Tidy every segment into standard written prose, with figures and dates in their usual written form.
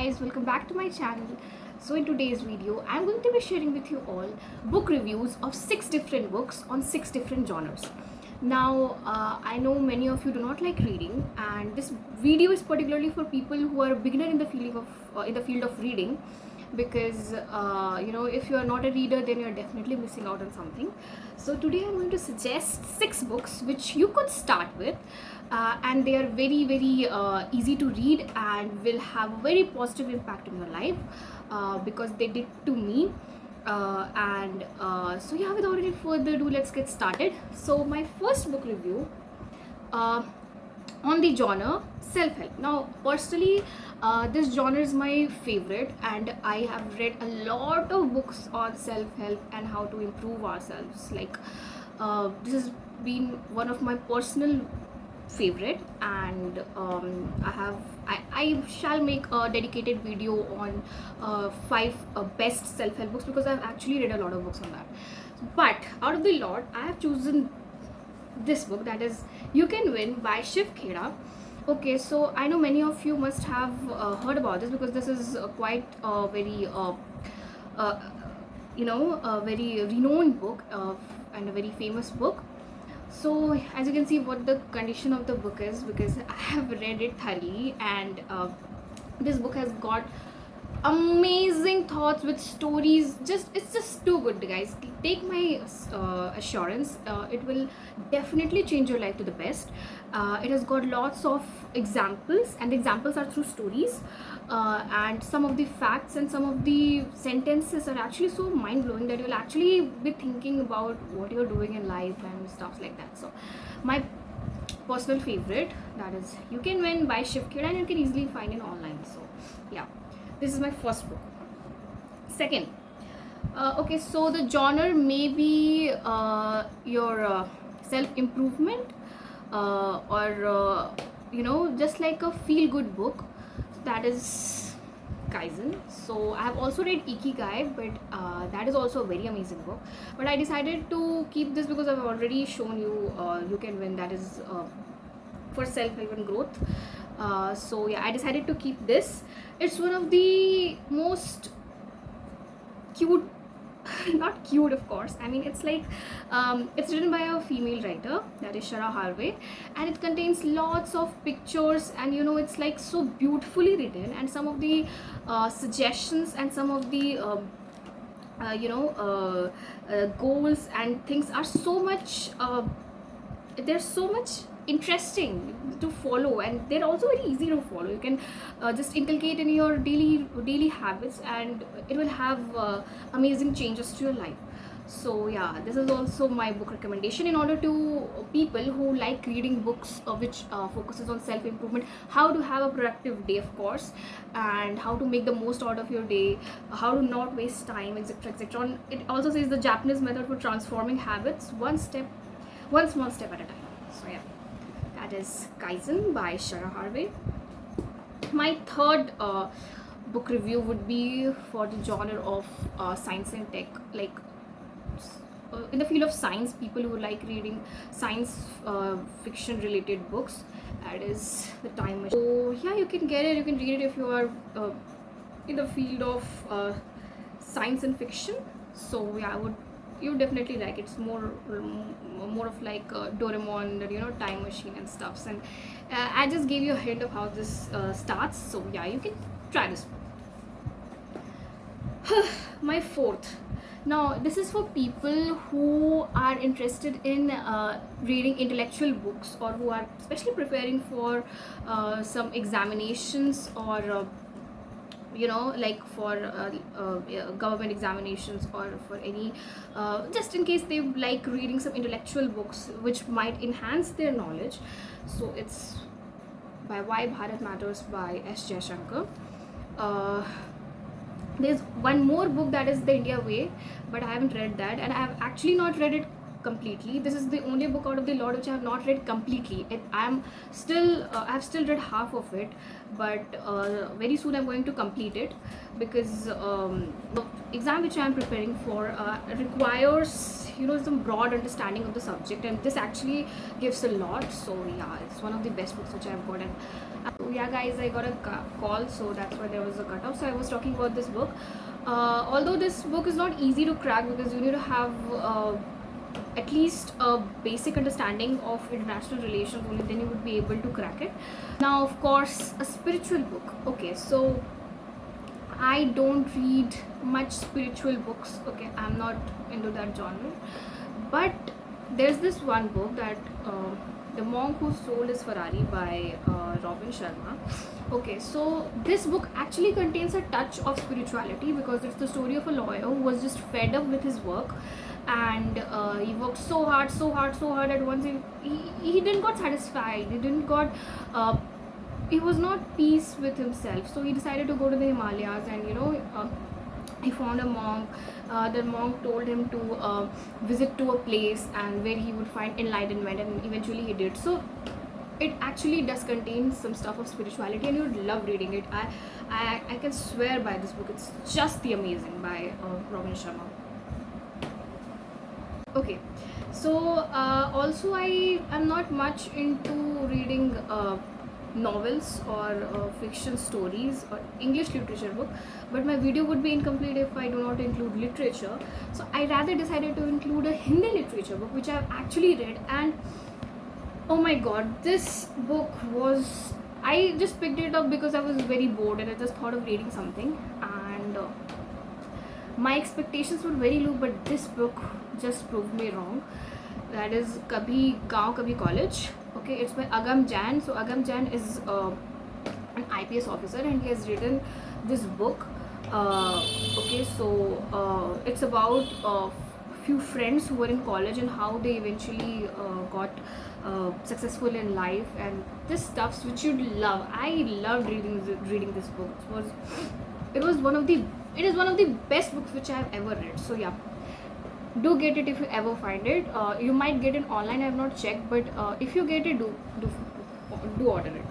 guys, welcome back to my channel. So in today's video I'm going to be sharing with you all book reviews of 6 different books on 6 different genres. Now I know many of you do not like reading, and this video is particularly for people who are a beginner in the field of reading, because if you are not a reader then you are definitely missing out on something. So today I'm going to suggest 6 books which you could start with, and they are very easy to read and will have a very positive impact in your life, because they did to me. So yeah, without any further ado, let's get started. So my first book review, uh, on the genre self-help. Now personally, this genre is my favorite, and I have read a lot of books on self-help and how to improve ourselves. Like, this has been one of my personal favorite, and I shall make a dedicated video on 5 best self-help books, because I've actually read a lot of books on that. But out of the lot, I have chosen this book, that is You Can Win by Shiv Khera. Okay, so I know many of you must have heard about this, because this is quite a very uh, a very renowned book, and a very famous book. So as you can see what the condition of the book is, because I have read it thoroughly, and this book has got amazing thoughts with stories. It's just too good, guys. Take my assurance, it will definitely change your life to the best. It has got lots of examples, and the examples are through stories, and some of the facts and some of the sentences are actually so mind-blowing that you'll actually be thinking about what you're doing in life and stuff like that. So my personal favorite, that is You Can Win by Shiv Khera, and you can easily find it online. So yeah, this is my first book. Second, okay, so the genre may be your self-improvement, or just like a feel-good book. That is Kaizen. So I have also read Ikigai, but that is also a very amazing book. But I decided to keep this because I've already shown you You Can Win, that is for self-help and growth. So yeah, I decided to keep this. It's one of the most cute not cute, of course, I mean, it's like, it's written by a female writer, that is Shara Harvey, and it contains lots of pictures, and it's like so beautifully written, and some of the suggestions and some of the goals and things are so much, they're so much interesting to follow, and they're also very easy to follow. You can just inculcate in your daily habits, and it will have amazing changes to your life. So yeah, this is also my book recommendation in order to people who like reading books which focuses on self-improvement, how to have a productive day, of course, and how to make the most out of your day, how to not waste time, etc, etc. It also says the Japanese method for transforming habits, one small step at a time. So yeah, that is Kaizen by Shara Harvey. My third book review would be for the genre of science and tech, like in the field of science, people who like reading science fiction related books. That is The Time Machine. So yeah, you can get it, you can read it if you are in the field of science and fiction. So yeah, you definitely like it. It's more of like Doraemon, time machine and stuffs. And I just gave you a hint of how this starts. So yeah, you can try this. My fourth. Now this is for people who are interested in reading intellectual books, or who are especially preparing for some examinations, or like for government examinations, or for any just in case they like reading some intellectual books which might enhance their knowledge. So it's by Why Bharat Matters by S. Jaishankar. There's one more book, that is The India Way, but I haven't read that, and I have actually not read it completely. This is the only book out of the lot which I have not read completely. I'm still I have still read half of it, but very soon I'm going to complete it, because the exam which I'm preparing for requires, you know, some broad understanding of the subject, and this actually gives a lot. So yeah, it's one of the best books which I've got. And so yeah, guys, I got a call, so that's why there was a cutoff. So I was talking about this book. Although this book is not easy to crack, because you need to have at least a basic understanding of international relations, only then you would be able to crack it. Now, of course, a spiritual book. Okay, so I don't read much spiritual books. Okay, I'm not into that genre, but there's this one book that The Monk Who Sold His Ferrari by Robin Sharma. Okay, so this book actually contains a touch of spirituality, because it's the story of a lawyer who was just fed up with his work, and he worked so hard at once. He didn't got satisfied. He didn't got he was not peace with himself, so he decided to go to the Himalayas, and he found a monk. The monk told him to visit to a place and where he would find enlightenment, and eventually he did. So it actually does contain some stuff of spirituality, and you would love reading it. I can swear by this book. It's just the amazing, by Robin Sharma. Okay, so also I am not much into reading novels or fiction stories or English literature book, but my video would be incomplete if I do not include literature. So I rather decided to include a Hindi literature book which I have actually read, and oh my god, this book was, I just picked it up because I was very bored and I just thought of reading something, and my expectations were very low, but this book just proved me wrong. That is Kabhi Gaon Kabhi College. Okay, it's by Agam Jain. So Agam Jain is an IPS officer, and he has written this book. Okay, so it's about few friends who were in college and how they eventually got successful in life, and this stuff which you'd love. I loved reading this book. It is one of the best books which I have ever read. So yeah, do get it if you ever find it. You might get it online. I have not checked, but if you get it, do order it.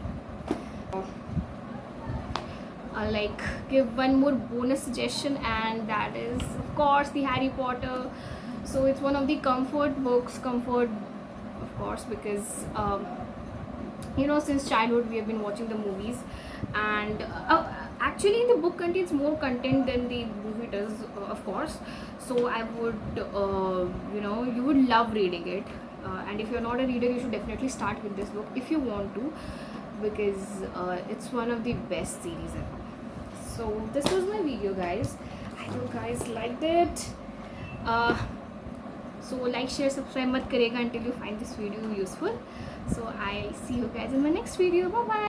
Like, give one more bonus suggestion, and that is of course the Harry Potter. So it's one of the comfort books, of course, because since childhood we have been watching the movies, and actually the book contains more content than the movie does, of course. So I would you would love reading it, and if you're not a reader, you should definitely start with this book if you want to, because it's one of the best series ever. So this was my video, guys. I hope you guys liked it. So like, share, subscribe mat karega until you find this video useful. So I'll see you guys in my next video. Bye bye.